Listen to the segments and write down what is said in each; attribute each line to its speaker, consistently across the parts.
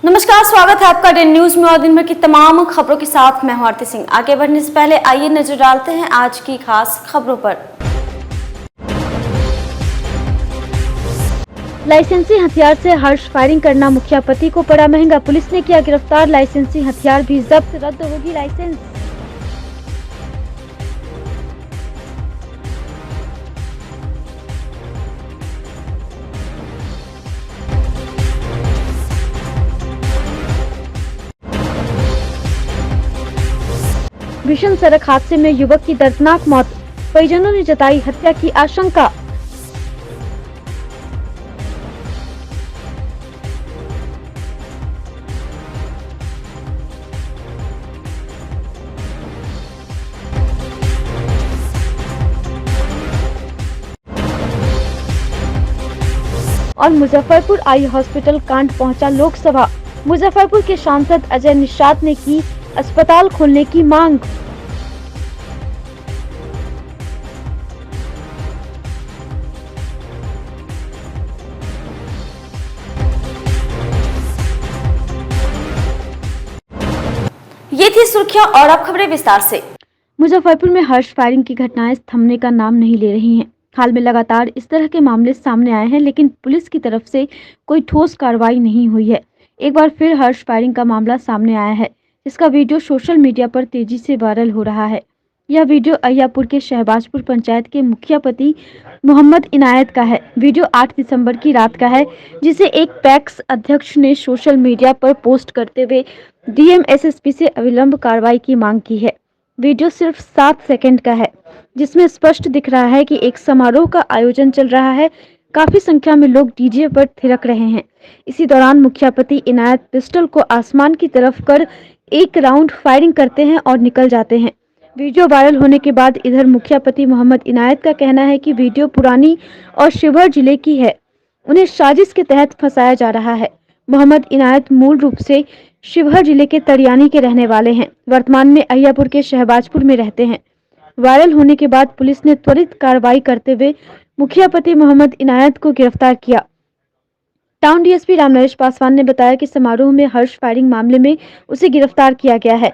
Speaker 1: नमस्कार, स्वागत है आपका डे न्यूज में और दिन भर की तमाम खबरों के साथ मैं हूं आरती सिंह। आगे बढ़ने से पहले आइए नजर डालते हैं आज की खास खबरों पर।
Speaker 2: लाइसेंसी हथियार से हर्ष फायरिंग करना मुखिया पति को पड़ा महंगा, पुलिस ने किया गिरफ्तार। लाइसेंसी हथियार भी जब्त, रद्द होगी लाइसेंस। भीषण सड़क हादसे में युवक की दर्दनाक मौत, परिजनों ने जताई हत्या की आशंका। और मुजफ्फरपुर आई हॉस्पिटल कांड पहुंचा लोकसभा। मुजफ्फरपुर के सांसद अजय निषाद ने की अस्पताल खोलने की मांग।
Speaker 1: ये थी सुर्खियां और अब खबरें विस्तार से।
Speaker 2: मुजफ्फरपुर में हर्ष फायरिंग की घटनाएं थमने का नाम नहीं ले रही हैं। हाल में लगातार इस तरह के मामले सामने आए हैं, लेकिन पुलिस की तरफ से कोई ठोस कार्रवाई नहीं हुई है। एक बार फिर हर्ष फायरिंग का मामला सामने आया है, जिसका वीडियो सोशल मीडिया पर तेजी से वायरल हो रहा है। यह वीडियो अहियापुर के शहबाजपुर पंचायत के मुखिया पति मोहम्मद इनायत का है। वीडियो 8 दिसंबर की रात का है, जिसे एक पैक्स अध्यक्ष ने सोशल मीडिया पर पोस्ट करते हुए डीएम एसएसपी से अविलंब कार्रवाई की मांग की है। वीडियो सिर्फ 7 सेकंड का है, जिसमें स्पष्ट दिख रहा है कि एक समारोह का आयोजन चल रहा है। काफी संख्या में लोग डीजे पर थिरक रहे हैं। इसी दौरान मुखिया पति इनायत पिस्टल को आसमान की तरफ कर एक राउंड फायरिंग करते हैं और निकल जाते हैं। वीडियो वायरल होने के बाद इधर मुखिया पति मोहम्मद इनायत का कहना है कि वीडियो पुरानी और शिवहर जिले की है, उन्हें साजिश के तहत फंसाया जा रहा है। मोहम्मद इनायत मूल रूप से शिवहर जिले के तरियानी के रहने वाले हैं, वर्तमान में अहियापुर के शहबाजपुर में रहते हैं। वायरल होने के बाद पुलिस ने त्वरित कार्रवाई करते हुए मुखिया पति मोहम्मद इनायत को गिरफ्तार किया। टाउन डीएसपी रामनरेश पासवान ने बताया कि समारोह में हर्ष फायरिंग मामले में उसे गिरफ्तार किया गया है।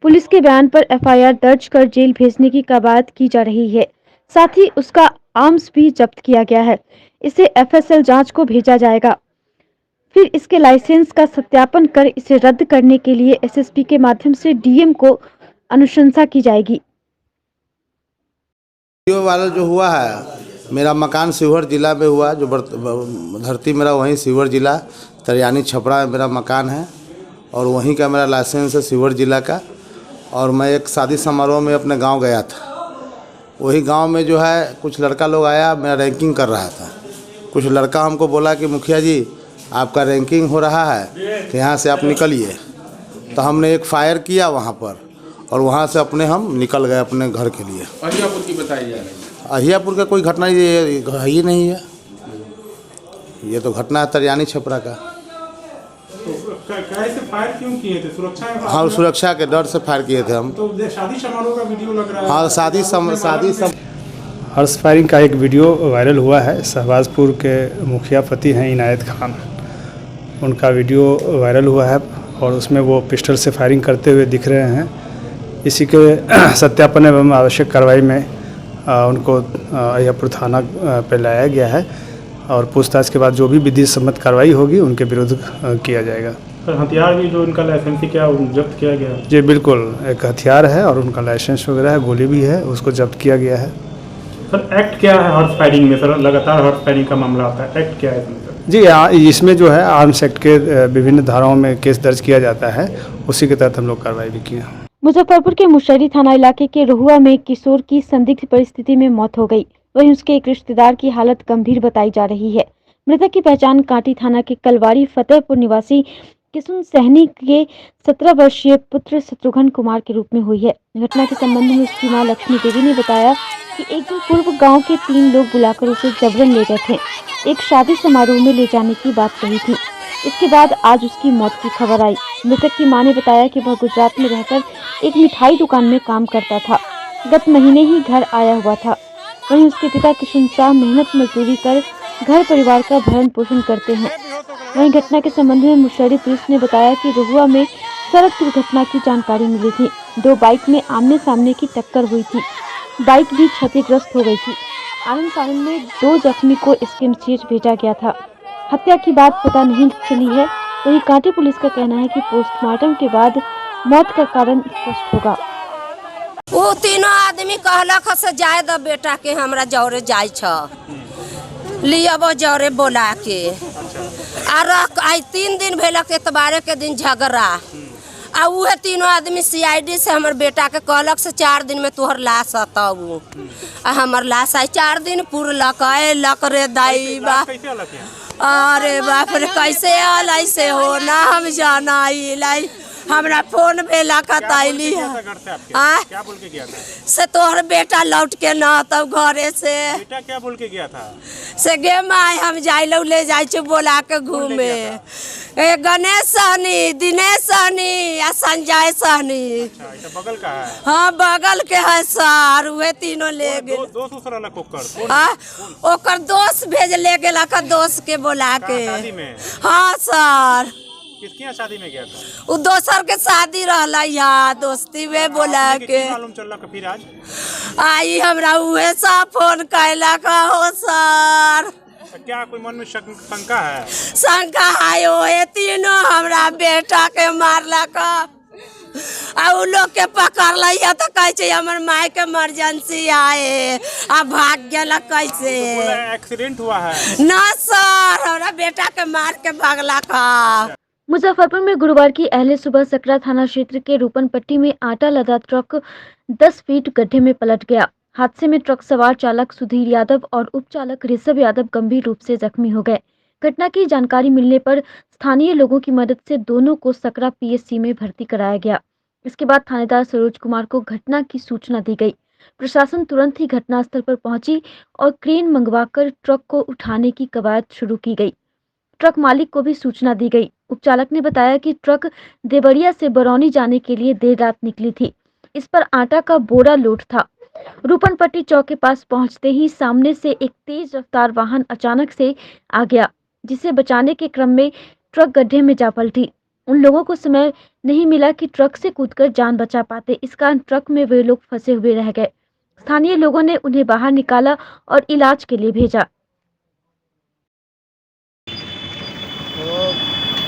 Speaker 2: पुलिस के बयान पर एफआईआर दर्ज कर जेल भेजने की कवायद की जा रही है। साथ ही उसका आर्म्स भी जब्त किया गया है। इसे एफएसएल जांच को भेजा जाएगा। फिर इसके लाइसेंस का सत्यापन कर इसे रद्द करने के लिए एसएसपी के माध्यम से डीएम को अनुशंसा की जाएगी।
Speaker 3: वीडियो वायरल जो हुआ है, मेरा मकान शिवहर जिला में हुआ, जो धरती मेरा वहीं शिवहर जिला तरियानी छपरा में मेरा मकान है और वहीं का मेरा लाइसेंस है शिवहर जिला का। और मैं एक शादी समारोह में अपने गांव गया था। वही गांव में जो है कुछ लड़का लोग आया, मेरा रैंकिंग कर रहा था। कुछ लड़का हमको बोला कि मुखिया जी आपका रैंकिंग हो रहा है कि यहाँ से आप निकलिए। तो हमने एक फायर किया वहाँ पर और वहाँ से हम निकल गए अपने घर के लिए।
Speaker 4: अहियापुर की बताई जा रही है।
Speaker 3: अहियापुर का कोई घटना ही नहीं है, ये तो घटना है तरियानी छपरा का।
Speaker 4: तो कैसे फायर क्यों किए थे? सुरक्षा?
Speaker 3: हाँ, सुरक्षा के डर से फायर किए थे हम।
Speaker 4: तो शादी समारोह का वीडियो लग रहा है।
Speaker 3: हाँ, शादी
Speaker 5: हर्ष फायरिंग का एक वीडियो वायरल हुआ है। शहबाजपुर के मुखिया पति हैं इनायत खान, उनका वीडियो वायरल हुआ है और उसमें वो पिस्टल से फायरिंग करते हुए दिख रहे हैं। इसी के सत्यापन एवं आवश्यक कार्रवाई में उनको अहियापुर थाना पर लाया गया है और पूछताछ के बाद जो भी विधि सम्मत कार्रवाई होगी उनके विरुद्ध किया जाएगा।
Speaker 4: सर, हथियार भी जो उनका लाइसेंस क्या जब्त किया गया?
Speaker 5: जी बिल्कुल, एक हथियार है और उनका लाइसेंस वगैरह है, गोली भी है, उसको जब्त किया गया है।
Speaker 4: सर, एक्ट क्या है हर्ष फायरिंग में? सर, लगातार हर्ष फायरिंग का मामला आता है, एक्ट क्या है इसमें?
Speaker 5: जी इसमें जो है आर्म्स एक्ट के विभिन्न धाराओं में केस दर्ज किया जाता है, उसी के तहत हम लोग कार्रवाई भी किए।
Speaker 2: मुजफ्फरपुर के मुशर्री थाना इलाके के रोहुआ में किशोर की संदिग्ध परिस्थिति में मौत हो गई। वहीं उसके एक रिश्तेदार की हालत गंभीर बताई जा रही है। मृतक की पहचान कांटी थाना के कलवारी फतेहपुर निवासी किशुन सहनी के 17 वर्षीय पुत्र शत्रुघ्न कुमार के रूप में हुई है। घटना के संबंध में उसकी मां लक्ष्मी देवी ने बताया कि एक दिन पूर्व गांव के 3 लोग बुलाकर उसे जबरन ले गए थे। एक शादी समारोह में ले जाने की बात कही थी। इसके बाद आज उसकी मौत की खबर आई। मृतक की मां ने बताया कि वह गुजरात में रहकर एक मिठाई दुकान में काम करता था। गत महीने ही घर आया हुआ था। वहीं उसके पिता किशुन शाह मेहनत मजदूरी कर घर परिवार का भरण पोषण करते हैं। वहीं घटना के संबंध में मुशर्री पुलिस ने बताया कि रहुआ में सड़क दुर्घटना की जानकारी मिली थी। 2 बाइक में आमने सामने की टक्कर हुई थी। बाइक भी क्षतिग्रस्त हो गई थी। आनंद फानन में 2 जख्मी को एसकेएमसीएच भेजा गया था। हत्या की बात पता नहीं चली है। वहीं कांटी पुलिस का कहना है कि पोस्टमार्टम के बाद मौत का कारण स्पष्ट होगा।
Speaker 6: वो तीनों आदमी कहलक से जाए द बेटा के हमरा जौरे जाय छ लियबो जौरे बोला के आर आई 3 दिन भेलक एतबारे के दिन झगड़ा आ उहे तीनों आदमी सीआईडी से हमर बेटा के कहलक से 4 दिन में तोहर लाश अतऊ आ हमर लाश आई 4 दिन पुरलक लक रे दाई बा अरे बाप रे कैसे आल ऐसे हो ना हम जाना लाई हमरा फोन भेला कतैली
Speaker 4: क्या बोल के गया था?
Speaker 6: से तोहर बेटा लौट के ना तब घरे से
Speaker 4: बेटा क्या बोल के गया था?
Speaker 6: से गे माई हम जाइलो ले जाय छी बोला के घूमे ए गणेश सहनी, दिनेश सहनी आ संजय सहनी।
Speaker 4: अच्छा, बगल का है?
Speaker 6: हाँ बगल के है सर, वे तीनों ले गेल। ओकर दोस्त भेज ले गेला का दोस्त के बोला के। हाँ सर।
Speaker 4: किसकी शादी में गया था?
Speaker 6: वो दोसर के शादी रहला यहाँ दोस्ती में बोला के।
Speaker 4: मालूम चलला कि फिर आज
Speaker 6: आई हमरा उहे सा फोन कैला का हो सर।
Speaker 4: क्या कोई मन में शंका है?
Speaker 6: शंका है ओए तीनों हमरा बेटा के मारला का आ उ लोग के पकड़ लिया तो कैसे हमर माई के इमरजेंसी आए आ भाग गया कैसे?
Speaker 4: एक्सीडेंट हुआ है?
Speaker 6: ना सर हमरा बेटा के मार के भागला का।
Speaker 2: मुजफ्फरपुर में गुरुवार की अहले सुबह सकरा थाना क्षेत्र के रूपन पट्टी में आटा लदा ट्रक 10 फीट गड्ढे में पलट गया। हादसे में ट्रक सवार चालक सुधीर यादव और उप चालक ऋषभ यादव गंभीर रूप से जख्मी हो गए। घटना की जानकारी मिलने पर स्थानीय लोगों की मदद से दोनों को सकरा पीएचसी में भर्ती कराया गया। इसके बाद थानेदार सरोज कुमार को घटना की सूचना दी गई। प्रशासन तुरंत ही घटनास्थल पर पहुंची और क्रेन मंगवाकर ट्रक को उठाने की कवायद शुरू की गई। ट्रक मालिक को भी सूचना दी गई। उपचालक ने बताया कि ट्रक देवरिया से बरौनी जाने के लिए देर रात निकली थी। इस पर आटा का बोरा लोड था। रूपनपट्टी चौक के पास पहुंचते ही सामने से एक तेज रफ्तार वाहन अचानक से आ गया, जिसे बचाने के क्रम में ट्रक गड्ढे में जा पलटी। उन लोगों को समय नहीं मिला कि ट्रक से कूदकर जान बचा पाते। इस कारण ट्रक में वे लोग फंसे हुए रह गए। स्थानीय लोगों ने उन्हें बाहर निकाला और इलाज के लिए भेजा।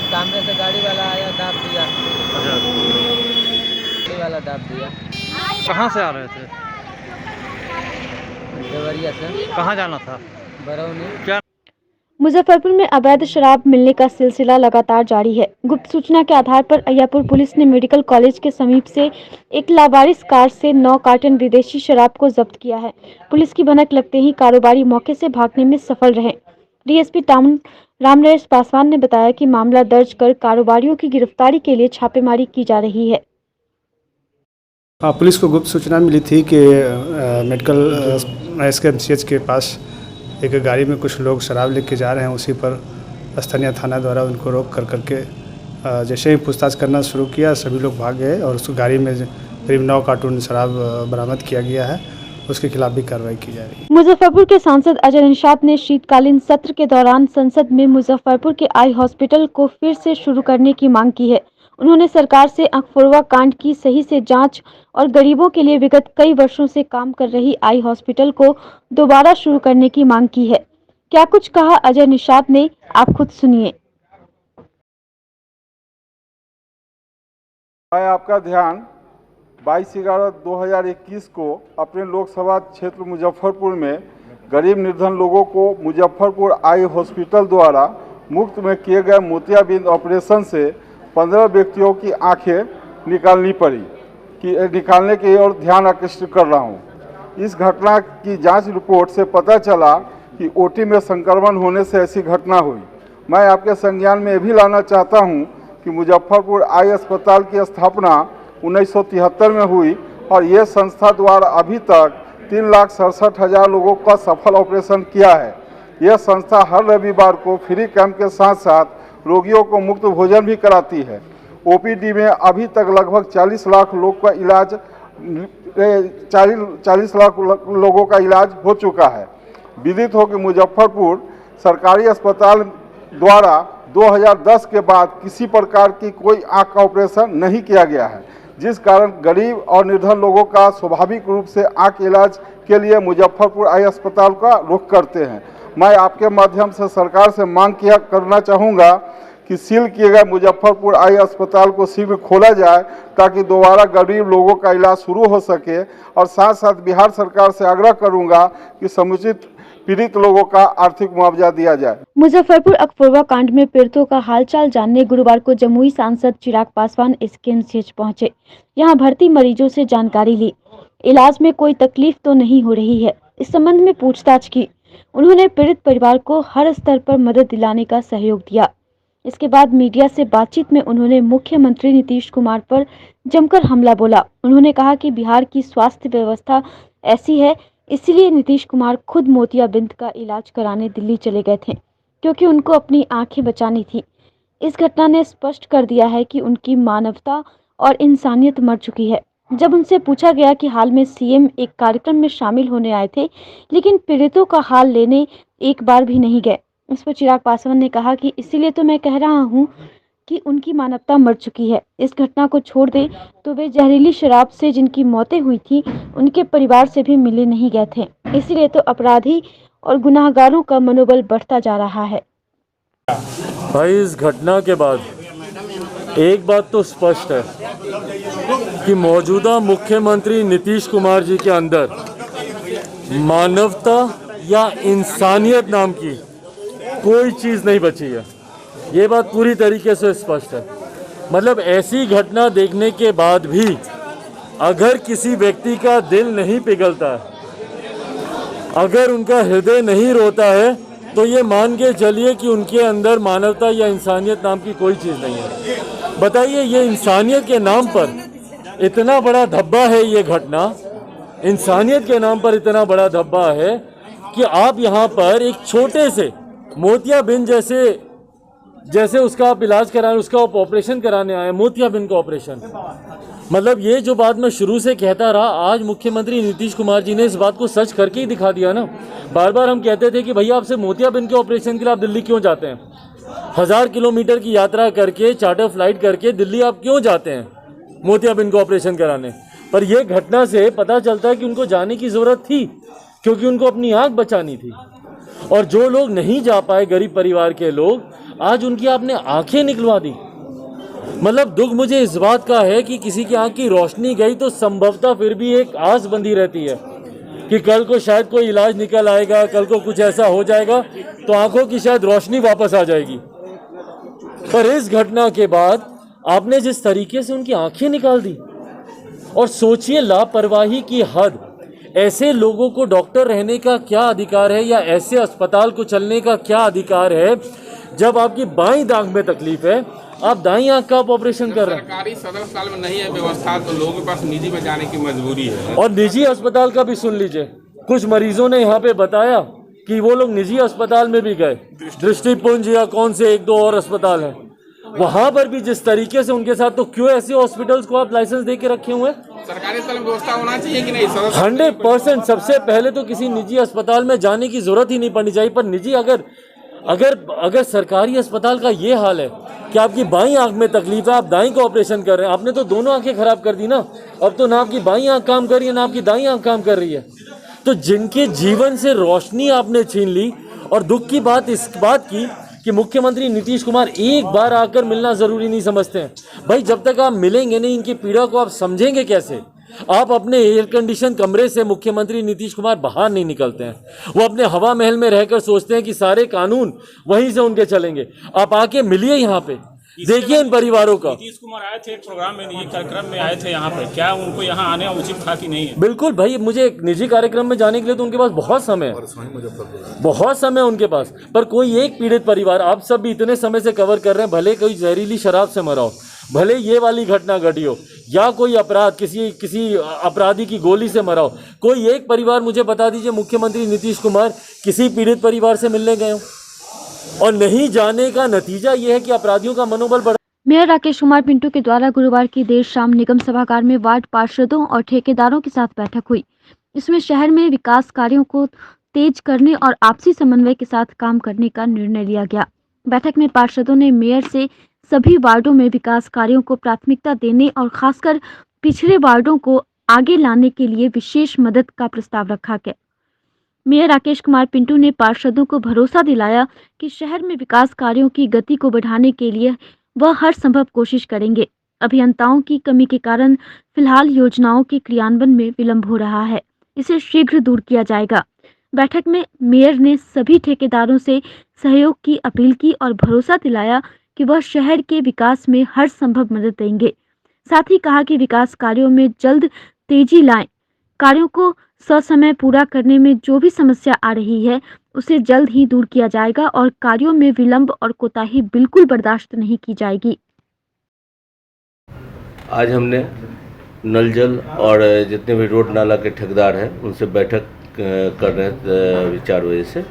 Speaker 7: सामने से गाड़ी वाला आया, दाब दिया। गाड़ी वाला दाब दिया।
Speaker 8: कहाँ से आ रहे थे?
Speaker 7: देवरिया से।
Speaker 8: कहाँ जाना था?
Speaker 7: बरौनी।
Speaker 8: क्या?
Speaker 2: मुजफ्फरपुर में अवैध शराब मिलने का सिलसिला लगातार जारी है। गुप्त सूचना के आधार पर अय्यापुर पुलिस ने मेडिकल कॉलेज के समीप से एक लावारिस कार से 9 कार्टन विदेशी शराब को जब्त किया है। पुलिस की भनक लगते ही कारोबारी मौके से भागने में सफल रहे। डीएसपी टाउन रामनरेश पासवान ने बताया कि मामला दर्ज कर कारोबारियों की गिरफ्तारी के लिए छापेमारी की जा रही है।
Speaker 5: पुलिस को गुप्त सूचना मिली थी कि मेडिकल एसकेएमसीएच के पास एक गाड़ी में कुछ लोग शराब लेके जा रहे हैं। उसी पर स्थानीय थाना द्वारा उनको रोक करके जैसे ही पूछताछ करना शुरू किया, सभी लोग भाग गए और उस गाड़ी में करीब 9 कार्टून शराब बरामद किया गया है। उसके खिलाफ भी कार्रवाई की जा रही है।
Speaker 2: मुजफ्फरपुर के सांसद अजय निषाद ने शीतकालीन सत्र के दौरान संसद में मुजफ्फरपुर के आई हॉस्पिटल को फिर से शुरू करने की मांग की है। उन्होंने सरकार से अखफोरवा कांड की सही से जांच और गरीबों के लिए विगत कई वर्षों से काम कर रही आई हॉस्पिटल को दोबारा शुरू करने की मांग की है। क्या कुछ कहा अजय निषाद ने, आप खुद सुनिए।
Speaker 9: मैं आपका ध्यान 22/11/2021 को अपने लोकसभा क्षेत्र मुजफ्फरपुर में गरीब निर्धन लोगों को मुजफ्फरपुर आई हॉस्पिटल द्वारा मुफ्त में किए गए मोतियाबिंद ऑपरेशन से 15 व्यक्तियों की आंखें निकालने की ओर ध्यान आकर्षित कर रहा हूं। इस घटना की जांच रिपोर्ट से पता चला कि ओटी में संक्रमण होने से ऐसी घटना हुई। मैं आपके संज्ञान में यह भी लाना चाहता हूं कि मुजफ्फरपुर आई अस्पताल की स्थापना 1973 में हुई और ये संस्था द्वारा अभी तक 3,67,000 लोगों का सफल ऑपरेशन किया है। यह संस्था हर रविवार को फ्री कैंप के साथ साथ रोगियों को मुफ्त भोजन भी कराती है। ओपीडी में अभी तक लगभग 40 लाख लोग का इलाज 40 लाख लोगों का इलाज हो चुका है। विदित हो कि मुजफ्फरपुर सरकारी अस्पताल द्वारा 2010 के बाद किसी प्रकार की कोई आँख का ऑपरेशन नहीं किया गया है, जिस कारण गरीब और निर्धन लोगों का स्वाभाविक रूप से आँख इलाज के लिए मुजफ्फरपुर आई अस्पताल का रुख करते हैं। मैं आपके माध्यम से सरकार से मांग करना चाहूँगा कि सील किए गए मुजफ्फरपुर आई अस्पताल को शीघ्र खोला जाए ताकि दोबारा गरीब लोगों का इलाज शुरू हो सके, और साथ साथ बिहार सरकार से आग्रह करूंगा कि समुचित पीड़ित लोगों का आर्थिक मुआवजा दिया जाए।
Speaker 2: मुजफ्फरपुर अकबरवा कांड में पीड़ितों का हालचाल जानने गुरुवार को जमुई सांसद चिराग पासवान एसकेएमसीएच पहुंचे। यहां भर्ती मरीजों से जानकारी ली। इलाज में कोई तकलीफ तो नहीं हो रही है, इस संबंध में पूछताछ की। उन्होंने पीड़ित परिवार को हर स्तर पर मदद दिलाने का सहयोग दिया। इसके बाद मीडिया से बातचीत में उन्होंने मुख्यमंत्री नीतीश कुमार पर जमकर हमला बोला। उन्होंने कहा कि बिहार की स्वास्थ्य व्यवस्था ऐसी है, इसलिए नीतीश कुमार खुद मोतियाबिंद का इलाज कराने दिल्ली चले गए थे, क्योंकि उनको अपनी आंखें बचानी थी। इस घटना ने स्पष्ट कर दिया है कि उनकी मानवता और इंसानियत मर चुकी है। जब उनसे पूछा गया कि हाल में सीएम एक कार्यक्रम में शामिल होने आए थे, लेकिन पीड़ितों का हाल लेने एक बार भी नहीं गए, इस पर चिराग पासवान ने कहा कि इसीलिए तो मैं कह रहा हूं कि उनकी मानवता मर चुकी है। इस घटना को छोड़ दे तो वे जहरीली शराब से जिनकी मौतें हुई थी उनके परिवार से भी मिले नहीं गए थे। इसीलिए तो अपराधी और गुनाहगारों का मनोबल बढ़ता जा रहा है।
Speaker 10: भाई, इस घटना के बाद एक बात तो स्पष्ट है कि मौजूदा मुख्यमंत्री नीतीश कुमार जी के अंदर मानवता या इंसानियत नाम की कोई चीज़ नहीं बची है। ये बात पूरी तरीके से स्पष्ट है। मतलब ऐसी घटना देखने के बाद भी अगर किसी व्यक्ति का दिल नहीं पिघलता है, अगर उनका हृदय नहीं रोता है, तो ये मान के चलिए कि उनके अंदर मानवता या इंसानियत नाम की कोई चीज़ नहीं है। बताइए, ये इंसानियत के नाम पर इतना बड़ा धब्बा है, ये घटना इंसानियत के नाम पर इतना बड़ा धब्बा है कि आप यहाँ पर एक छोटे से मोतियाबिंद जैसे उसका आप इलाज कराने, उसका आप ऑपरेशन कराने आए, मोतियाबिंद का ऑपरेशन। मतलब ये जो बात मैं शुरू से कहता रहा, आज मुख्यमंत्री नीतीश कुमार जी ने इस बात को सच करके ही दिखा दिया ना। बार बार हम कहते थे कि भैया आपसे मोतियाबिंद के ऑपरेशन के लिए आप दिल्ली क्यों जाते हैं? 1000 किलोमीटर की यात्रा करके, चार्टर फ्लाइट करके दिल्ली आप क्यों जाते हैं मोतियाबिंद का ऑपरेशन कराने? पर यह घटना से पता चलता है कि उनको जाने की ज़रूरत थी, क्योंकि उनको अपनी आँख बचानी थी। और जो लोग नहीं जा पाए, गरीब परिवार के लोग, आज उनकी आपने आंखें निकलवा दी। मतलब दुख मुझे इस बात का है कि किसी की आंख की रोशनी गई तो संभवतः फिर भी एक आस बंधी रहती है कि कल को शायद कोई इलाज निकल आएगा, कल को कुछ ऐसा हो जाएगा तो आंखों की शायद रोशनी वापस आ जाएगी। पर इस घटना के बाद आपने जिस तरीके से उनकी आंखें निकाल दी, और सोचिए लापरवाही की हद। ऐसे लोगों को डॉक्टर रहने का क्या अधिकार है, या ऐसे अस्पताल को चलने का क्या अधिकार है? जब आपकी बाईं आंख में तकलीफ है, आप दाईं आंख का ऑपरेशन कर रहे हैं।
Speaker 11: सरकारी सदर अस्पताल में नहीं है व्यवस्था, तो लोगों के पास निजी में जाने की मजबूरी है।
Speaker 10: और निजी अस्पताल का भी सुन लीजिए, कुछ मरीजों ने यहाँ पे बताया कि वो लोग निजी अस्पताल में भी गए, दृष्टिपुंज या कौन से 1-2 और अस्पताल हैं, वहाँ पर भी जिस तरीके से उनके साथ। तो क्यों ऐसे हॉस्पिटल्स को आप लाइसेंस दे के रखे हुए हैं?
Speaker 11: सरकारी अस्पताल में व्यवस्था होना चाहिए कि नहीं?
Speaker 10: 100% सबसे पहले तो किसी निजी अस्पताल में जाने की जरूरत ही नहीं पड़नी चाहिए। पर निजी अगर सरकारी अस्पताल का ये हाल है कि आपकी बाईं आंख में तकलीफ है, आप दाईं का ऑपरेशन कर रहे हैं, आपने तो दोनों आंखें खराब कर दी ना। अब तो ना आपकी बाईं आंख काम कर रही है, ना आपकी दाईं आंख काम कर रही है। तो जिनके जीवन से रोशनी आपने छीन ली। और दुख की बात इस बात की कि मुख्यमंत्री नीतीश कुमार एक बार आकर मिलना जरूरी नहीं समझते हैं। भाई, जब तक आप मिलेंगे नहीं, इनकी पीड़ा को आप समझेंगे कैसे? आप अपने एयर कंडीशन कमरे से मुख्यमंत्री नीतीश कुमार बाहर नहीं निकलते हैं। वो अपने हवा महल में रहकर सोचते हैं कि सारे कानून वहीं से उनके चलेंगे। आप आके मिलिए यहाँ पे, देखिए इन परिवारों का।
Speaker 12: नीतीश कुमार आए थे एक प्रोग्राम में, ये कार्यक्रम में आए थे यहाँ पे, क्या उनको यहाँ आने उचित था कि नहीं है?
Speaker 10: बिल्कुल भाई, मुझे एक निजी कार्यक्रम में जाने के लिए तो उनके पास बहुत समय है, बहुत समय उनके पास। पर कोई एक पीड़ित परिवार, आप सब भी इतने समय से कवर कर रहे हैं, भले कोई जहरीली शराब से मरा हो, भले ये वाली घटना घटी हो, या कोई अपराध किसी अपराधी की गोली से मरा हो, कोई एक परिवार मुझे बता दीजिए मुख्यमंत्री नीतीश कुमार किसी पीड़ित परिवार से मिलने गए हो। और नहीं जाने का नतीजा यह है कि अपराधियों का मनोबल बढ़।
Speaker 2: मेयर राकेश कुमार पिंटू के द्वारा गुरुवार की देर शाम निगम सभागार में वार्ड पार्षदों और ठेकेदारों के साथ बैठक हुई। इसमें शहर में विकास कार्यों को तेज करने और आपसी समन्वय के साथ काम करने का निर्णय लिया गया। बैठक में पार्षदों ने मेयर से सभी वार्डों में विकास कार्यों को प्राथमिकता देने और खासकर पिछड़े वार्डों को आगे लाने के लिए विशेष मदद का प्रस्ताव रखा गया। मेयर राकेश कुमार पिंटू ने पार्षदों को भरोसा दिलाया कि शहर में विकास कार्यों की गति को बढ़ाने के लिए वह हर संभव कोशिश करेंगे। अभियंताओं की कमी के कारण फिलहाल योजनाओं के क्रियान्वयन में विलंब हो रहा है, इसे शीघ्र दूर किया जाएगा। बैठक में मेयर ने सभी ठेकेदारों से सहयोग की अपील की और भरोसा दिलाया कि वह शहर के विकास में हर संभव मदद देंगे। साथ ही कहा कि विकास कार्यों में जल्द तेजी लाएं, कार्यों को ससमय पूरा करने में जो भी समस्या आ रही है उसे जल्द ही दूर किया जाएगा और कार्यों में विलंब और कोताही बिल्कुल बर्दाश्त नहीं की जाएगी।
Speaker 13: आज हमने नल जल और जितने भी रोड नाला के ठेकेदार हैं उनसे बैठक कर रहे हैं विचार वजह से,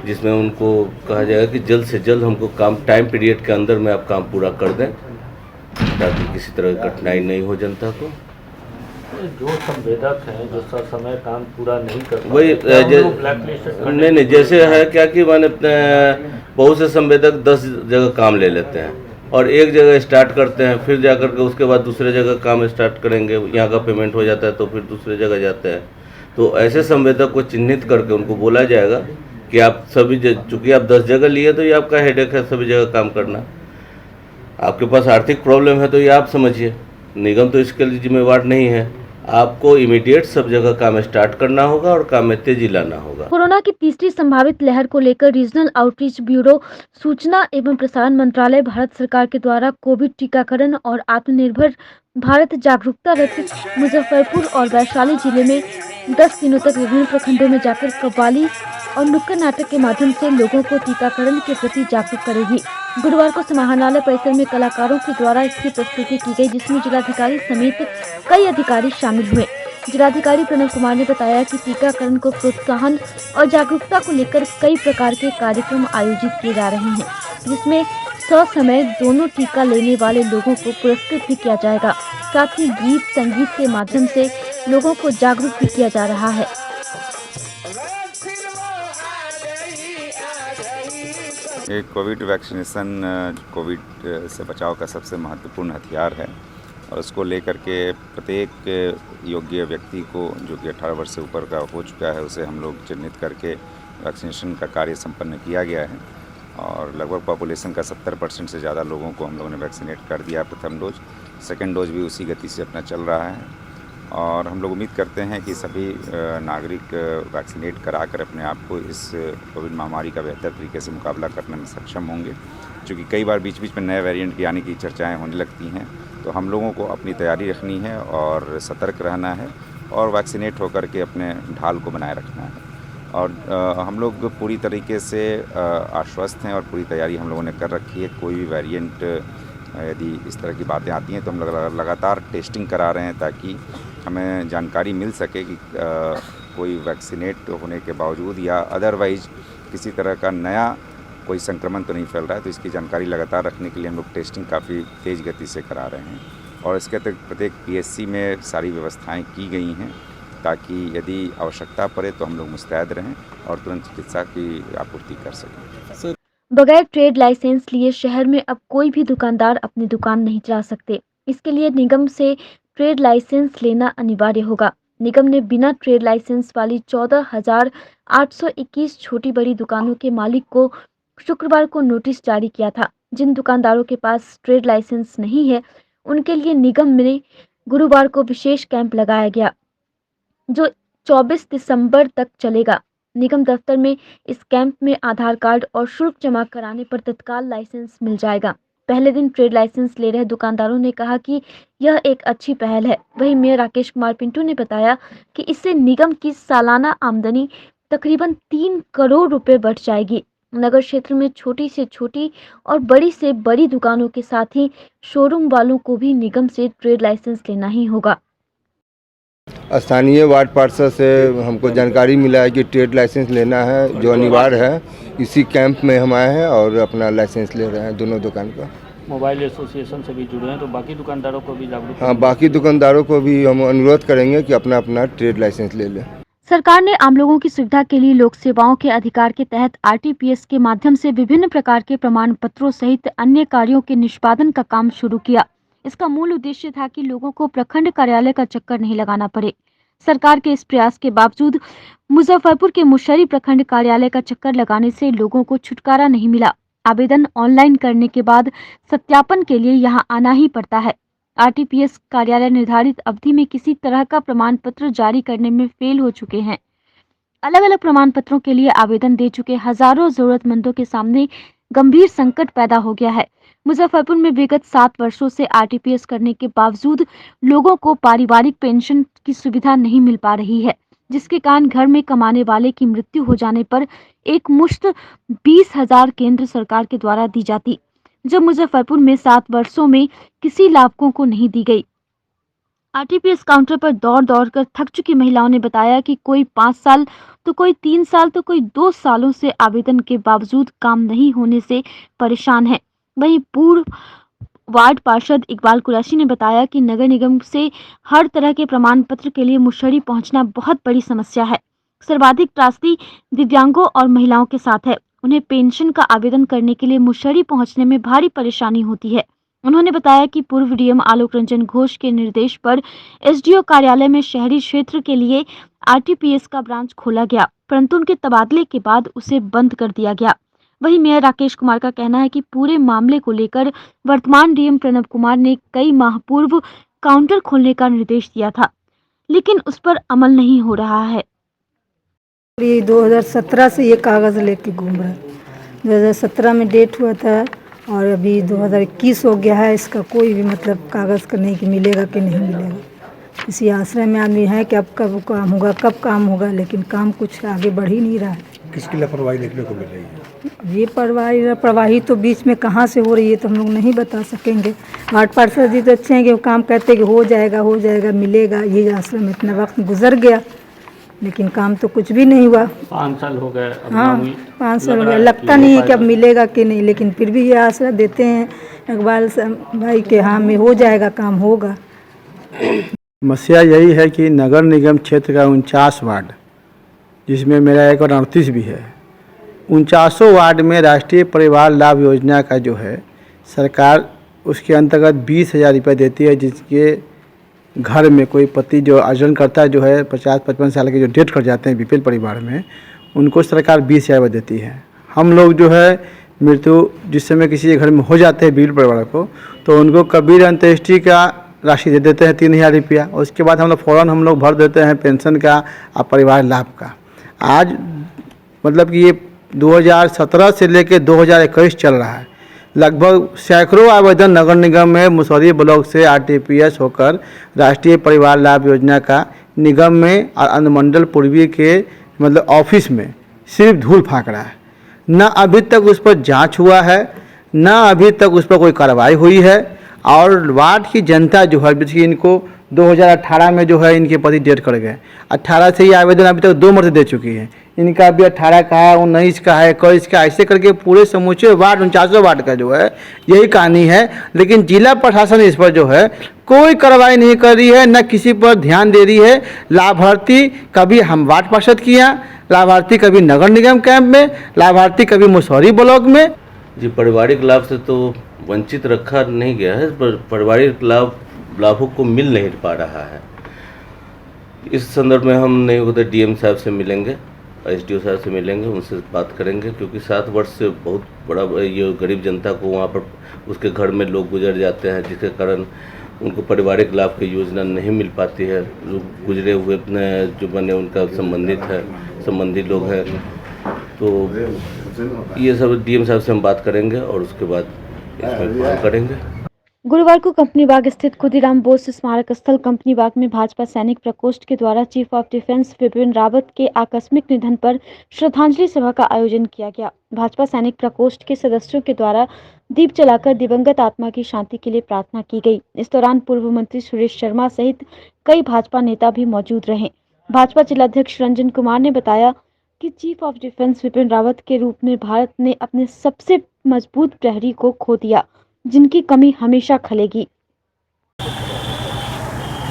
Speaker 13: जिसमें उनको कहा जाएगा कि जल्द से जल्द हमको काम टाइम पीरियड के अंदर में आप काम पूरा कर दें ताकि किसी तरह की कठिनाई नहीं हो जनता को।
Speaker 10: जो संवेदक हैं जो समय काम पूरा नहीं कर
Speaker 13: वही नहीं जैसे है क्या कि माने बहुत से संवेदक 10 जगह काम ले लेते हैं और एक जगह स्टार्ट करते हैं, फिर जाकर के उसके बाद दूसरे जगह काम स्टार्ट करेंगे, यहाँ का पेमेंट हो जाता है तो फिर दूसरे जगह जाते हैं। तो ऐसे संवेदक को चिन्हित करके उनको बोला जाएगा कि आप सभी चूँकि आप 10 जगह लिए तो ये आपका हेडेक है सभी जगह काम करना। आपके पास आर्थिक प्रॉब्लम है तो ये आप समझिए, निगम तो इसके लिए जिम्मेवार नहीं है। आपको इमीडिएट सब जगह काम स्टार्ट करना होगा और काम में तेजी लाना होगा।
Speaker 2: कोरोना की तीसरी संभावित लहर को लेकर रीजनल आउटरीच ब्यूरो, सूचना एवं प्रसारण मंत्रालय, भारत सरकार के द्वारा कोविड टीकाकरण और आत्मनिर्भर भारत जागरूकता रथ मुजफ्फरपुर और वैशाली जिले में 10 दिनों तक विभिन्न प्रखंडों में जाकर कव्वाली और नुक्कड़ नाटक के माध्यम से लोगों को टीकाकरण के प्रति जागरूक करेगी। गुरुवार को समाहरणालय परिसर में कलाकारों के द्वारा इसकी प्रस्तुति की गई, जिसमें जिलाधिकारी समेत कई अधिकारी शामिल हुए। जिलाधिकारी प्रणव कुमार ने बताया कि टीकाकरण को प्रोत्साहन और जागरूकता को लेकर कई प्रकार के कार्यक्रम आयोजित किए जा रहे हैं, जिसमें ससमय दोनों टीका लेने वाले लोगों को पुरस्कृत भी किया जाएगा। साथ ही गीत संगीत के माध्यम से लोगों को जागरूक भी किया जा रहा है।
Speaker 14: कोविड वैक्सीनेशन कोविड से बचाव का सबसे महत्वपूर्ण हथियार है और उसको लेकर के प्रत्येक योग्य व्यक्ति को जो कि 18 वर्ष से ऊपर का हो चुका है उसे हम लोग चिन्हित करके वैक्सीनेशन का कार्य संपन्न किया गया है और लगभग पॉपुलेशन का 70% से ज़्यादा लोगों को हम लोगों ने वैक्सीनेट कर दिया। प्रथम डोज, सेकेंड डोज भी उसी गति से अपना चल रहा है और हम लोग उम्मीद करते हैं कि सभी नागरिक वैक्सीनेट कराकर अपने आप को इस कोविड महामारी का बेहतर तरीके से मुकाबला करने में सक्षम होंगे। क्योंकि कई बार बीच बीच में नए वेरिएंट के आने की चर्चाएं होने लगती हैं, तो हम लोगों को अपनी तैयारी रखनी है और सतर्क रहना है और वैक्सीनेट होकर के अपने ढाल को बनाए रखना है। और हम लोग पूरी तरीके से आश्वस्त हैं और पूरी तैयारी हम लोगों ने कर रखी है। कोई भी वेरिएंट यदि इस तरह की बातें आती हैं तो हम लगातार टेस्टिंग करा रहे हैं ताकि हमें जानकारी मिल सके कि कोई वैक्सीनेट होने के बावजूद या अदरवाइज किसी तरह का नया कोई संक्रमण तो नहीं फैल रहा है। तो इसकी जानकारी लगातार रखने के लिए हम लोग टेस्टिंग काफ़ी तेज़ गति से करा रहे हैं और इसके तक प्रत्येक PSC में सारी व्यवस्थाएं की गई हैं ताकि यदि आवश्यकता पड़े तो हम लोग मुस्तैद रहें और तुरंत चिकित्सा की आपूर्ति कर सकें।
Speaker 2: बगैर ट्रेड लाइसेंस लिए शहर में अब कोई भी दुकानदार अपनी दुकान नहीं चला सकते। इसके लिए निगम से ट्रेड लाइसेंस लेना अनिवार्य होगा। निगम ने बिना ट्रेड लाइसेंस वाली 14,821 छोटी बड़ी दुकानों के मालिक को शुक्रवार को नोटिस जारी किया था। जिन दुकानदारों के पास ट्रेड लाइसेंस नहीं है उनके लिए निगम में गुरुवार को विशेष कैंप लगाया गया जो 24 दिसंबर तक चलेगा। निगम दफ्तर में इस कैंप में आधार कार्ड और शुल्क जमा कराने पर तत्काल लाइसेंस मिल जाएगा। पहले दिन ट्रेड लाइसेंस ले रहे दुकानदारों ने कहा कि यह एक अच्छी पहल है। वहीं मेयर राकेश कुमार पिंटू ने बताया कि इससे निगम की सालाना आमदनी तकरीबन 3 करोड़ रुपए बढ़ जाएगी। नगर क्षेत्र में छोटी से छोटी और बड़ी से बड़ी दुकानों के साथ ही शोरूम वालों को भी निगम से ट्रेड लाइसेंस लेना ही होगा।
Speaker 15: स्थानीय वार्ड पार्षद से हमको जानकारी मिला है कि ट्रेड लाइसेंस लेना है जो अनिवार्य है। इसी कैंप में हम आए हैं और अपना लाइसेंस ले रहे हैं दोनों दुकान का।
Speaker 12: मोबाइल एसोसिएशन से भी जुड़े हैं तो बाकी दुकानदारों को भी जागरूक।
Speaker 15: हाँ, बाकी दुकानदारों को भी हम अनुरोध करेंगे कि अपना अपना ट्रेड लाइसेंस ले लें।
Speaker 2: सरकार ने आम लोगों की सुविधा के लिए लोक सेवाओं के अधिकार के तहत आरटीपीएस के माध्यम से विभिन्न प्रकार के प्रमाण पत्रों सहित अन्य कार्यों के निष्पादन का काम शुरू किया। इसका मूल उद्देश्य था कि लोगों को प्रखंड कार्यालय का चक्कर नहीं लगाना पड़े। सरकार के इस प्रयास के बावजूद मुजफ्फरपुर के मुशर्री प्रखंड कार्यालय का चक्कर लगाने से लोगों को छुटकारा नहीं मिला। आवेदन ऑनलाइन करने के बाद सत्यापन के लिए यहां आना ही पड़ता है। आरटीपीएस कार्यालय निर्धारित अवधि में किसी तरह का प्रमाण पत्र जारी करने में फेल हो चुके हैं। अलग अलग प्रमाण पत्रों के लिए आवेदन दे चुके हजारों जरूरतमंदों के सामने गंभीर संकट पैदा हो गया है। मुजफ्फरपुर में विगत 7 वर्षों से आरटीपीएस करने के बावजूद लोगों को पारिवारिक पेंशन की सुविधा नहीं मिल पा रही है, जिसके कारण घर में कमाने वाले की मृत्यु हो जाने पर एक मुश्त 20,000 केंद्र सरकार के द्वारा दी जाती, जो मुजफ्फरपुर में 7 वर्षों में किसी लाभुकों को नहीं दी गई। आरटीपीएस काउंटर पर दौड़ दौड़ कर थक चुकी महिलाओं ने बताया कि कोई 5 साल तो कोई 3 साल तो कोई 2 सालों से आवेदन के बावजूद काम नहीं होने से परेशान है। वहीं पूर्व वार्ड पार्षद इकबाल कुरैशी ने बताया कि नगर निगम से हर तरह के प्रमाण पत्र के लिए मुशर्री पहुंचना बहुत बड़ी समस्या है। सर्वाधिक त्रासदी दिव्यांगों और महिलाओं के साथ है। उन्हें पेंशन का आवेदन करने के लिए मुशर्री पहुंचने में भारी परेशानी होती है। उन्होंने बताया कि पूर्व डीएम आलोक रंजन घोष के निर्देश पर एसडीओ कार्यालय में शहरी क्षेत्र के लिए आरटीपीएस का ब्रांच खोला गया, परंतु उनके तबादले के बाद उसे बंद कर दिया गया। वहीं मेयर राकेश कुमार का कहना है कि पूरे मामले को लेकर वर्तमान डीएम प्रणव कुमार ने कई माह पूर्व काउंटर खोलने का निर्देश दिया था, लेकिन उस पर अमल नहीं हो रहा है।
Speaker 16: ये 2017 से ये कागज़ लेके घूम रहा है। 2017 में डेट हुआ था और अभी 2021 हो गया है। इसका कोई भी मतलब कागज़ का नहीं कि मिलेगा कि नहीं मिलेगा। इसी आश्रय में आदमी है कि अब कब काम होगा, कब काम होगा, लेकिन काम कुछ आगे बढ़ ही नहीं रहा है।
Speaker 17: किसकी लापरवाही देखने को मिल रही है?
Speaker 16: ये लापरवाही तो बीच में कहाँ से हो रही है तो हम लोग नहीं बता सकेंगे। वार्ड पार्षद जी तो अच्छे हैं कि वो काम कहते हैं कि हो जाएगा मिलेगा। ये आश्रम में इतना वक्त गुजर गया लेकिन काम तो कुछ भी नहीं हुआ।
Speaker 12: 5 साल हो गए।
Speaker 16: हाँ, 5 साल हो गया। लगता नहीं है कि अब मिलेगा कि नहीं, लेकिन फिर भी ये आश्रय देते हैं इकबाल भाई के हाँ में हो जाएगा, काम होगा।
Speaker 5: समस्या यही है कि नगर निगम क्षेत्र का 49 वार्ड, जिसमें मेरा एक 38 भी है, 49 वार्ड में राष्ट्रीय परिवार लाभ योजना का जो है सरकार उसके अंतर्गत 20,000 रुपये देती है, जिसके घर में कोई पति जो अर्जन करता है जो है 50-55 साल के जो डेथ कर जाते हैं बीपीएल परिवार में, उनको सरकार 20,000 रुपये देती है। हम लोग जो है मृत्यु जिस समय किसी के घर में हो जाते हैं बीपीएल परिवार को, तो उनको कबीर अंत्येष्टि का राशि दे देते हैं 3,000 रुपया। उसके बाद हम लोग फ़ौरन हम लोग भर देते हैं पेंशन का और परिवार लाभ का। आज मतलब कि ये 2017 से लेकर 2021 चल रहा है। लगभग सैकड़ों आवेदन नगर निगम में मुशर्री ब्लॉक से आरटीपीएस होकर राष्ट्रीय परिवार लाभ योजना का निगम में और अनुमंडल पूर्वी के मतलब ऑफिस में सिर्फ धूल फाँक रहा है। न अभी तक उस पर जांच हुआ है, न अभी तक उस पर कोई कार्रवाई हुई है। और वार्ड की जनता जो है, जैसे इनको 2018 में जो है इनके पति डेथ कर गए, 18 से ये आवेदन अभी तक 2 मर्ते दे चुकी है। इनका अभी 18 का है, 19 का है, 21 का, ऐसे करके पूरे समूचे वार्ड 49 वार्ड का जो है यही कहानी है। लेकिन जिला प्रशासन इस पर जो है कोई कार्रवाई नहीं कर रही है, न किसी पर ध्यान दे रही है। लाभार्थी कभी हम वार्ड पार्षद के यहाँ, लाभार्थी कभी नगर निगम कैंप में, लाभार्थी कभी मुशर्री ब्लॉक में।
Speaker 13: जी, पारिवारिक लाभ से तो वंचित रखा नहीं गया है, पर पारिवारिक लाभों को मिल नहीं पा रहा है। इस संदर्भ में हम नहीं होते डीएम साहब से मिलेंगे, एसडीओ साहब से मिलेंगे, उनसे बात करेंगे, क्योंकि 7 वर्ष से बहुत बड़ा ये गरीब जनता को वहाँ पर उसके घर में लोग गुजर जाते हैं, जिसके कारण उनको पारिवारिक लाभ की योजना नहीं मिल पाती है। जो गुजरे हुए जो बने उनका संबंधी लोग हैं, तो ये सब डीएम साहब से हम बात करेंगे और उसके बाद इसमें काम करेंगे।
Speaker 2: गुरुवार को कंपनी बाग स्थित खुदीराम बोस स्मारक स्थल कंपनी बाग में भाजपा सैनिक प्रकोष्ठ के द्वारा chief of defence Vipin Rawat के आकस्मिक निधन पर श्रद्धांजलि सभा का आयोजन किया गया। भाजपा सैनिक प्रकोष्ठ के सदस्यों के द्वारा दीप जलाकर दिवंगत आत्मा की शांति के लिए प्रार्थना की गई। इस दौरान पूर्व मंत्री सुरेश शर्मा सहित कई भाजपा नेता भी मौजूद रहे। भाजपा जिलाध्यक्ष रंजन कुमार ने बताया कि chief of defence Vipin Rawat के रूप में भारत ने अपने सबसे मजबूत प्रहरी को खो दिया, जिनकी कमी हमेशा खलेगी।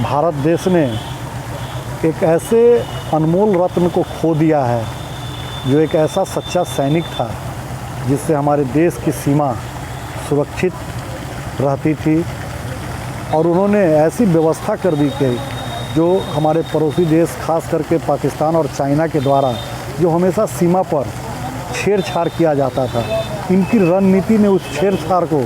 Speaker 17: भारत देश ने
Speaker 18: एक ऐसे अनमोल रत्न को खो दिया है जो एक ऐसा सच्चा सैनिक था जिससे हमारे देश की सीमा सुरक्षित रहती थी। और उन्होंने ऐसी व्यवस्था कर दी कि जो हमारे पड़ोसी देश खास करके पाकिस्तान और चाइना के द्वारा जो हमेशा सीमा पर छेड़छाड़ किया जाता था, इनकी रणनीति ने उस छेड़छाड़ को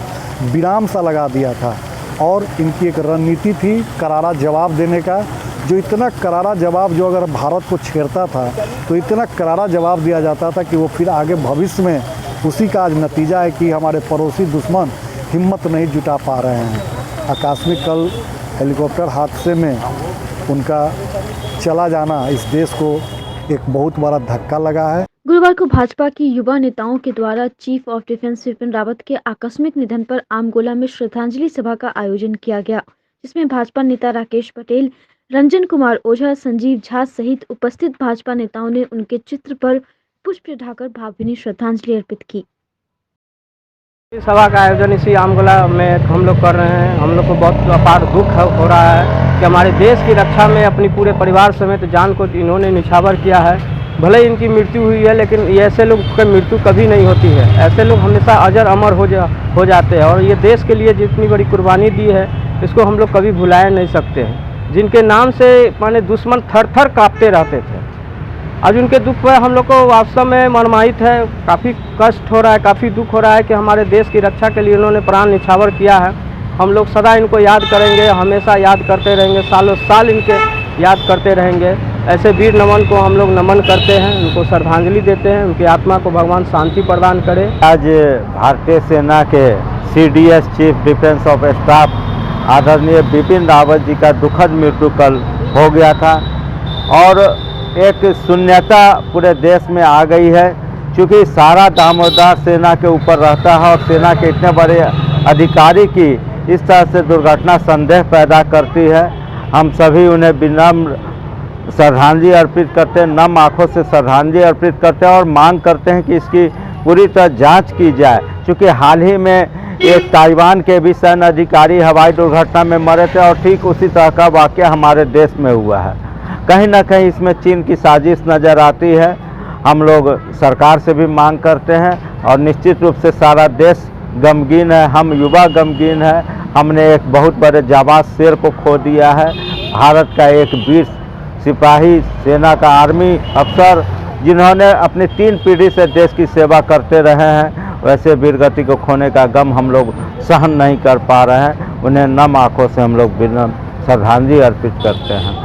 Speaker 18: विराम सा लगा दिया था। और इनकी एक रणनीति थी करारा जवाब देने का, जो इतना करारा जवाब जो अगर भारत को छेड़ता था तो इतना करारा जवाब दिया जाता था कि वो फिर आगे भविष्य में उसी का आज नतीजा है कि हमारे पड़ोसी दुश्मन हिम्मत नहीं जुटा पा रहे हैं। आकस्मिक कल हेलीकॉप्टर हादसे में उनका चला जाना इस देश को एक बहुत बड़ा धक्का लगा है।
Speaker 2: गुरुवार को भाजपा की युवा नेताओं के द्वारा chief of defence Vipin Rawat के आकस्मिक निधन पर आमगोला में श्रद्धांजलि सभा का आयोजन किया गया, जिसमें भाजपा नेता राकेश पटेल, रंजन कुमार ओझा, संजीव झा सहित उपस्थित भाजपा नेताओं ने उनके चित्र पर पुष्प चढ़ाकर भावभीनी श्रद्धांजलि अर्पित की।
Speaker 19: इस सभा का आयोजन इसी आमगोला में हम लोग कर रहे हैं। हम लोग को बहुत अपार दुख हो रहा है कि हमारे देश की रक्षा में अपनी पूरे परिवार समेत जान को इन्होंने निछावर किया है। भले इनकी मृत्यु हुई है, लेकिन ऐसे लोग की मृत्यु कभी नहीं होती है। ऐसे लोग हमेशा अजर अमर हो जाते हैं और ये देश के लिए जितनी बड़ी कुर्बानी दी है इसको हम लोग कभी भुला नहीं सकते हैं। जिनके नाम से माने दुश्मन थर थर काँपते रहते थे। आज उनके दुख पर हम लोग को वास्तव में मर्माहित है, काफ़ी कष्ट हो रहा है, काफ़ी दुख हो रहा है कि हमारे देश की रक्षा के लिए उन्होंने प्राण निछावर किया है। हम लोग सदा इनको याद करेंगे, हमेशा याद करते रहेंगे, सालों साल इनके याद करते रहेंगे। ऐसे वीर नमन को हम लोग नमन करते हैं, उनको श्रद्धांजलि देते हैं, उनकी आत्मा को भगवान शांति प्रदान करे।
Speaker 20: आज भारतीय सेना के CDS chief defence of staff आदरणीय बिपिन रावत जी का दुखद मृत्यु कल हो गया था और एक शून्यता पूरे देश में आ गई है, क्योंकि सारा दामोदर सेना के ऊपर रहता है और सेना के इतने बड़े अधिकारी की इस तरह से दुर्घटना संदेह पैदा करती है। हम सभी उन्हें विनम्र श्रद्धांजलि अर्पित करते हैं, नम आँखों से श्रद्धांजलि अर्पित करते हैं और मांग करते हैं कि इसकी पूरी तरह जांच की जाए, क्योंकि हाल ही में एक ताइवान के भी सैन्य अधिकारी हवाई दुर्घटना में मरे थे और ठीक उसी तरह का वाक़या हमारे देश में हुआ है। कहीं ना कहीं इसमें चीन की साजिश नज़र आती है। हम लोग सरकार से भी मांग करते हैं और निश्चित रूप से सारा देश गमगीन है, हम युवा गमगीन है। हमने एक बहुत बड़े जाबाज शेर को खो दिया है, भारत का एक वीर सिपाही, सेना का आर्मी अफसर, जिन्होंने अपनी 3 पीढ़ी से देश की सेवा करते रहे हैं। वैसे वीरगति को खोने का गम हम लोग सहन नहीं कर पा रहे हैं। उन्हें नम आँखों से हम लोग विनम्र श्रद्धांजलि अर्पित करते हैं।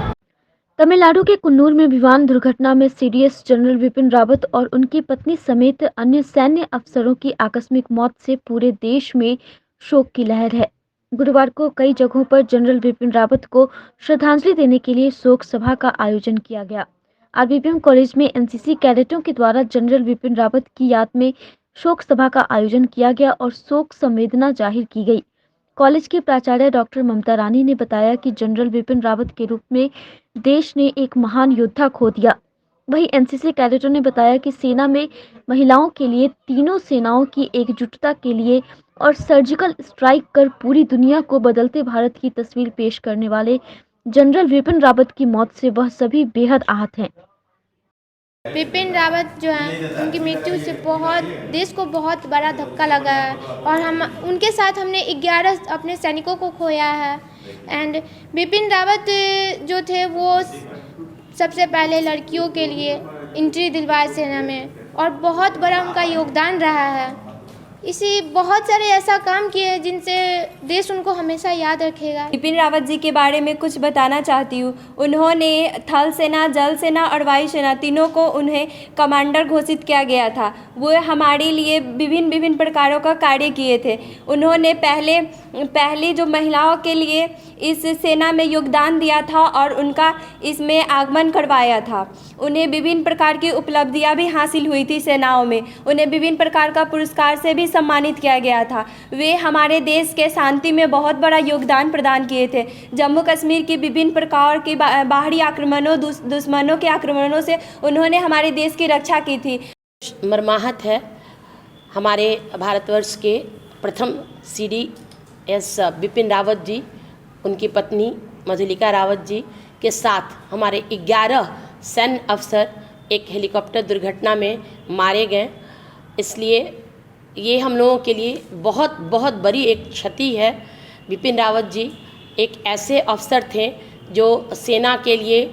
Speaker 2: तमिलनाडु के कुन्नूर में विमान दुर्घटना में CDS जनरल विपिन रावत और उनकी पत्नी समेत अन्य सैन्य अफसरों की आकस्मिक मौत से पूरे देश में शोक की लहर है। गुरुवार को कई जगहों पर जनरल विपिन रावत को श्रद्धांजलि देने के लिए शोक सभा का आयोजन किया गया। RBPM कॉलेज में NCC कैडेटों के द्वारा जनरल विपिन रावत की याद में शोक सभा का आयोजन किया गया और शोक संवेदना जाहिर की गई। कॉलेज की प्राचार्य डॉक्टर ममता रानी ने बताया कि जनरल विपिन रावत के रूप में देश ने एक महान योद्धा खो दिया। वहीं NCC कैडेटों ने बताया कि सेना में महिलाओं के लिए तीनों सेनाओं की एकजुटता के लिए और सर्जिकल स्ट्राइक कर पूरी दुनिया को बदलते भारत की तस्वीर पेश करने वाले जनरल विपिन रावत की मौत से वह सभी बेहद आहत हैं।
Speaker 21: विपिन रावत जो हैं उनकी मृत्यु से देश को बहुत बड़ा धक्का लगा है और हम उनके साथ हमने 11 अपने सैनिकों को खोया है। एंड विपिन रावत जो थे वो सबसे पहले लड़कियों के लिए एंट्री दिलवाए सेना में और बहुत बड़ा उनका योगदान रहा है। इसी बहुत सारे ऐसा काम किए जिनसे देश उनको हमेशा याद रखेगा।
Speaker 1: विपिन रावत जी के बारे में कुछ बताना चाहती हूँ। उन्होंने थल सेना, जल सेना और वायु सेना तीनों को उन्हें कमांडर घोषित किया गया था। वो हमारे लिए विभिन्न प्रकारों का कार्य किए थे। उन्होंने पहले जो महिलाओं के लिए इस सेना में योगदान दिया था और उनका इसमें आगमन करवाया था। उन्हें विभिन्न प्रकार की उपलब्धियां भी हासिल हुई थी सेनाओं में। उन्हें विभिन्न प्रकार का पुरस्कार से भी सम्मानित किया गया था। वे हमारे देश के शांति में बहुत बड़ा योगदान प्रदान किए थे। जम्मू कश्मीर की विभिन्न प्रकार की बाहरी आक्रमणों, दुश्मनों के आक्रमणों से उन्होंने हमारे देश की रक्षा की थी।
Speaker 22: मर्माहत है हमारे भारतवर्ष के प्रथम CDS विपिन रावत जी, उनकी पत्नी मधुलिका रावत जी के साथ हमारे 11 सैन्य अफसर एक हेलीकॉप्टर दुर्घटना में मारे गए। इसलिए ये हम लोगों के लिए बहुत बहुत बड़ी एक क्षति है। बिपिन रावत जी एक ऐसे अफसर थे जो सेना के लिए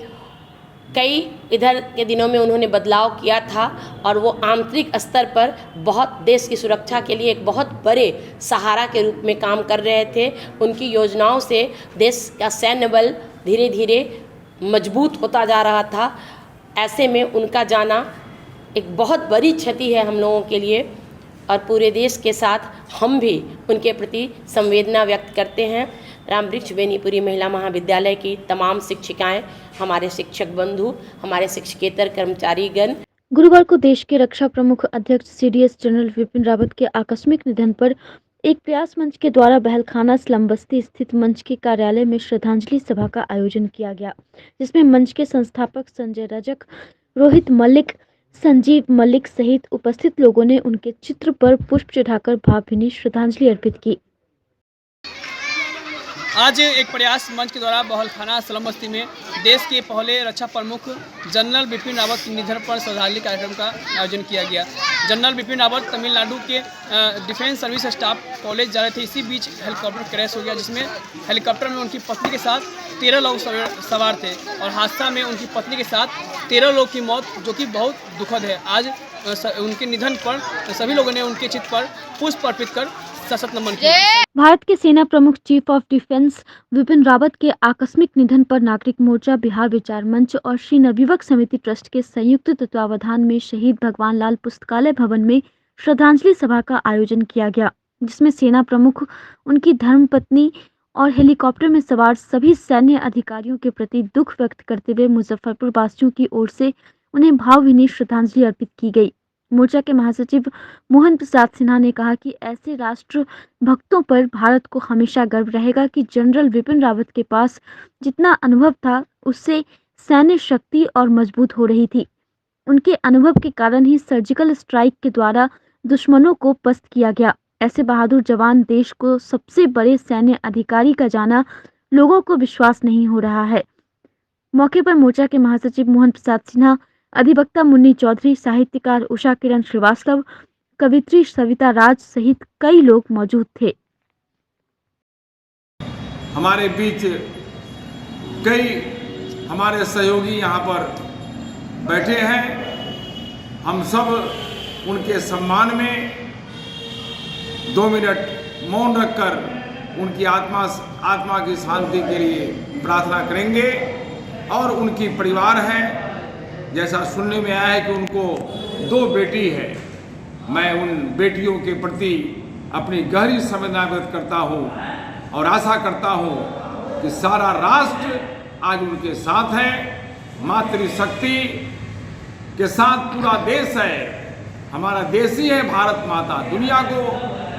Speaker 22: कई इधर के दिनों में उन्होंने बदलाव किया था और वो आंतरिक स्तर पर बहुत देश की सुरक्षा के लिए एक बहुत बड़े सहारा के रूप में काम कर रहे थे। उनकी योजनाओं से देश का सैन्य बल धीरे धीरे मजबूत होता जा रहा था। ऐसे में उनका जाना एक बहुत बड़ी क्षति है हम लोगों के लिए और पूरे देश के साथ हम भी उनके प्रति संवेदना व्यक्त करते हैं। रामवृक्ष बेनीपुरी महिला महाविद्यालय की तमाम शिक्षिकाएं, हमारे शिक्षक बंधु, हमारे शिक्षकेतर कर्मचारीगण।
Speaker 2: गुरुवार को देश के रक्षा प्रमुख अध्यक्ष सीडीएस जनरल विपिन रावत के आकस्मिक निधन पर एक प्रयास मंच के द्वारा बहलखाना स्लम बस्ती स्थित मंच के कार्यालय में श्रद्धांजलि सभा का आयोजन किया गया, जिसमें मंच के संस्थापक संजय रजक, रोहित मलिक, संजीव मलिक सहित उपस्थित लोगों ने उनके चित्र पर पुष्प चढ़ाकर भावभीनी श्रद्धांजलि अर्पित की।
Speaker 3: आज एक प्रयास मंच के द्वारा बहलखाना स्लम बस्ती में देश के पहले रक्षा प्रमुख जनरल बिपिन रावत के निधन पर श्रद्धांजलि कार्यक्रम का आयोजन किया गया। जनरल बिपिन रावत तमिलनाडु के डिफेंस सर्विस स्टाफ कॉलेज जा रहे थे। इसी बीच हेलीकॉप्टर क्रैश हो गया, जिसमें हेलीकॉप्टर में उनकी पत्नी के साथ 13 लोग सवार थे और हादसा में उनकी पत्नी के साथ 13 लोग की मौत, जो कि बहुत दुखद है। आज उनके निधन पर सभी लोगों ने उनके चित्र पर पुष्प अर्पित कर सशक्त नमन किया।
Speaker 2: भारत के सेना प्रमुख chief of defence Vipin Rawat के आकस्मिक निधन पर नागरिक मोर्चा, बिहार विचार मंच और श्री नवयुवक समिति ट्रस्ट के संयुक्त तत्वावधान में शहीद भगवान लाल पुस्तकालय भवन में श्रद्धांजलि सभा का आयोजन किया गया, जिसमें सेना प्रमुख, उनकी धर्मपत्नी और हेलीकॉप्टर में सवार सभी सैन्य अधिकारियों के प्रति दुख व्यक्त करते हुए मुजफ्फरपुर वासियों की ओर से उन्हें भावभीनी श्रद्धांजलि अर्पित की गई। मोर्चा के महासचिव मोहन प्रसाद सिन्हा ने कहा कि ऐसे राष्ट्र भक्तों पर भारत को हमेशा गर्व रहेगा कि जनरल विपिन रावत के पास जितना अनुभव था, उससे सैन्य शक्ति और मजबूत हो रही थी। उनके अनुभव के कारण ही सर्जिकल स्ट्राइक के द्वारा दुश्मनों को पस्त किया गया। ऐसे बहादुर जवान, देश को सबसे बड़े सैन्य अधिकारी का जाना लोगों को विश्वास नहीं हो रहा है। मौके पर मोर्चा के महासचिव मोहन प्रसाद सिन्हा, अधिवक्ता मुन्नी चौधरी, साहित्यकार उषा किरण श्रीवास्तव, कवित्री सविता राज सहित कई लोग मौजूद थे।
Speaker 11: हमारे बीच कई हमारे सहयोगी यहाँ पर बैठे हैं। हम सब उनके सम्मान में 2 मिनट मौन रखकर उनकी आत्मा की शांति के लिए प्रार्थना करेंगे। और उनकी परिवार है, जैसा सुनने में आया है कि उनको 2 बेटी है। मैं उन बेटियों के प्रति अपनी गहरी संवेदना व्यक्त करता हूँ और आशा करता हूँ कि सारा राष्ट्र आज उनके साथ है। मातृशक्ति के साथ पूरा देश है। हमारा देश ही है भारत माता।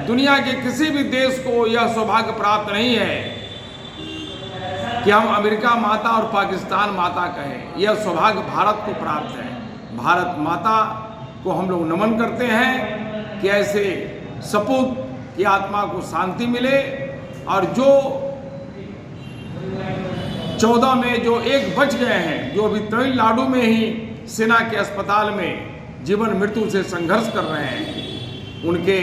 Speaker 11: दुनिया के किसी भी देश को यह सौभाग्य प्राप्त नहीं है कि हम अमेरिका माता और पाकिस्तान माता कहें। यह सौभाग्य भारत को प्राप्त है। भारत माता को हम लोग नमन करते हैं कि ऐसे सपूत की आत्मा को शांति मिले। और जो 14 में जो 1 बच गए हैं, जो अभी तमिलनाडु में ही सेना के अस्पताल में जीवन मृत्यु से संघर्ष कर रहे हैं, उनके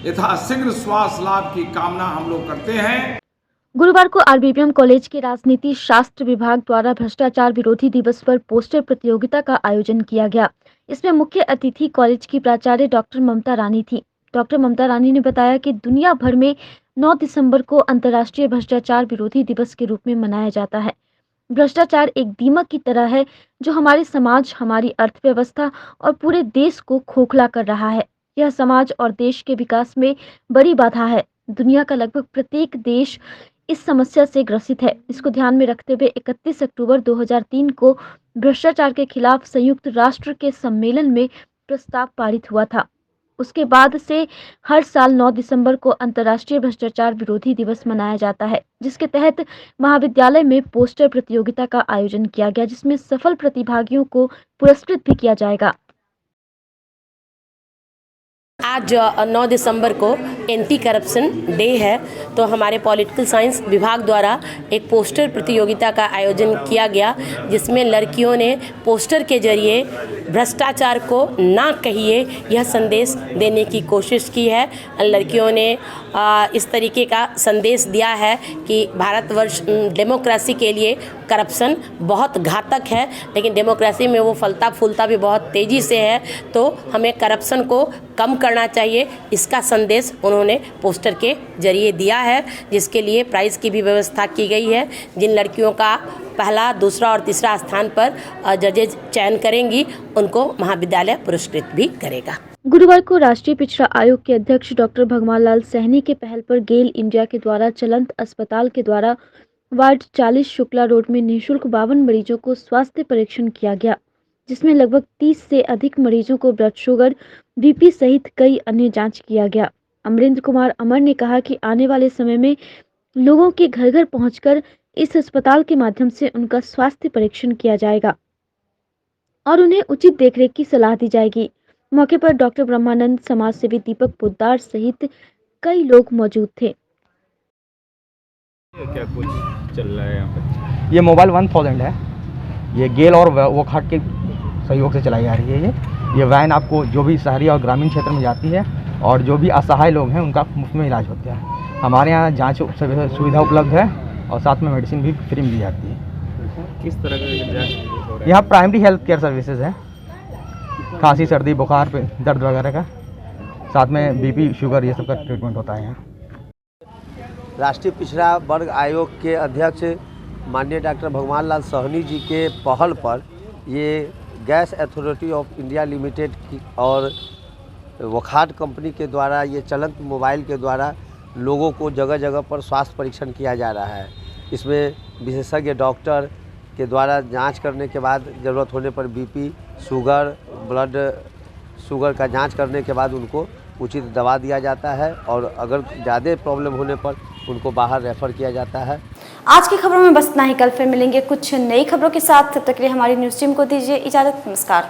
Speaker 11: यथाशीघ्र स्वास्थ्य लाभ की कामना हम लोग करते हैं।
Speaker 2: गुरुवार को आरबीपीएम कॉलेज के राजनीति शास्त्र विभाग द्वारा भ्रष्टाचार विरोधी दिवस पर पोस्टर प्रतियोगिता का आयोजन किया गया। इसमें मुख्य अतिथि कॉलेज की प्राचार्य डॉक्टर ममता रानी थी। डॉक्टर ममता रानी ने बताया कि दुनिया भर में 9 दिसंबर को अंतर्राष्ट्रीय भ्रष्टाचार विरोधी दिवस के रूप में मनाया जाता है। भ्रष्टाचार एक दीमक की तरह है जो हमारे समाज, हमारी अर्थव्यवस्था और पूरे देश को खोखला कर रहा है। यह समाज और देश के विकास में बड़ी बाधा है। दुनिया का लगभग प्रत्येक देश इस समस्या से ग्रसित है। इसको ध्यान में रखते हुए 31 अक्टूबर 2003 को भ्रष्टाचार के खिलाफ संयुक्त राष्ट्र के सम्मेलन में प्रस्ताव पारित हुआ था। उसके बाद से हर साल 9 दिसंबर को अंतर्राष्ट्रीय भ्रष्टाचार विरोधी दिवस मनाया जाता है, जिसके तहत महाविद्यालय में पोस्टर प्रतियोगिता का आयोजन किया गया, जिसमें सफल प्रतिभागियों को पुरस्कृत भी किया जाएगा।
Speaker 22: आज 9 दिसंबर को एंटी करप्शन डे है, तो हमारे पॉलिटिकल साइंस विभाग द्वारा एक पोस्टर प्रतियोगिता का आयोजन किया गया, जिसमें लड़कियों ने पोस्टर के जरिए भ्रष्टाचार को ना कहिए यह संदेश देने की कोशिश की है। लड़कियों ने इस तरीके का संदेश दिया है कि भारतवर्ष डेमोक्रेसी के लिए करप्शन बहुत घातक है, लेकिन डेमोक्रेसी में वो फलता फूलता भी बहुत तेज़ी से है, तो हमें करप्शन को कम करना चाहिए। इसका संदेश उन्होंने पोस्टर के जरिए दिया है, जिसके लिए प्राइज़ की भी व्यवस्था की गई है। जिन लड़कियों का पहला, दूसरा और तीसरा स्थान पर जजेज चयन करेंगी, उनको महाविद्यालय पुरस्कृत भी करेगा।
Speaker 2: गुरुवार को राष्ट्रीय पिछड़ा आयोग के अध्यक्ष डॉक्टर भगवान लाल सैनी के पहल पर गेल इंडिया के द्वारा चलंत अस्पताल के द्वारा वार्ड 40 शुक्ला रोड में निःशुल्क 52 मरीजों को स्वास्थ्य परीक्षण किया गया, जिसमें लगभग 30 से अधिक मरीजों को ब्लड शुगर, बीपी सहित कई अन्य जांच किया गया। अमरेंद्र कुमार अमर ने कहा कि आने वाले समय में लोगों के घर घर पहुंचकर इस अस्पताल के माध्यम से उनका स्वास्थ्य परीक्षण किया जाएगा और उन्हें उचित देखरेख की सलाह दी जाएगी। मौके पर डॉक्टर ब्रह्मानंद, समाजसेवी दीपक पोद्दार सहित कई लोग मौजूद थे।
Speaker 4: क्या कुछ चल रहा है यहाँ पर?
Speaker 6: ये मोबाइल 1000 है। ये गेल और वोखाट के सहयोग से चलाई जा रही है। ये वैन आपको जो भी शहरी और ग्रामीण क्षेत्र में जाती है और जो भी असहाय लोग हैं उनका मुफ्त में इलाज होता है। हमारे यहाँ जाँच सुविधा उपलब्ध है और साथ में मेडिसिन भी फ्री में दी जाती है।
Speaker 4: किस तरह का जाँच?
Speaker 6: यहाँ प्राइमरी हेल्थ केयर सर्विसेज है, खांसी, सर्दी, बुखार पे दर्द वगैरह का, साथ में बीपी, शुगर, ये सब का ट्रीटमेंट होता है यहाँ।
Speaker 23: राष्ट्रीय पिछड़ा वर्ग आयोग के अध्यक्ष माननीय डॉक्टर भगवान लाल सहनी जी के पहल पर ये gas authority of India limited की और वोखाट कंपनी के द्वारा ये चलंत मोबाइल के द्वारा लोगों को जगह जगह पर स्वास्थ्य परीक्षण किया जा रहा है। इसमें विशेषज्ञ डॉक्टर के द्वारा जांच करने के बाद ज़रूरत होने पर बीपी, शुगर, ब्लड शुगर का जांच करने के बाद उनको उचित दवा दिया जाता है और अगर ज़्यादा प्रॉब्लम होने पर उनको बाहर रेफ़र किया जाता है।
Speaker 2: आज की खबरों में बस इतना ही। कल फिर मिलेंगे कुछ नई खबरों के साथ। तब तक के लिए हमारी न्यूज़ टीम को दीजिए इजाज़त। नमस्कार।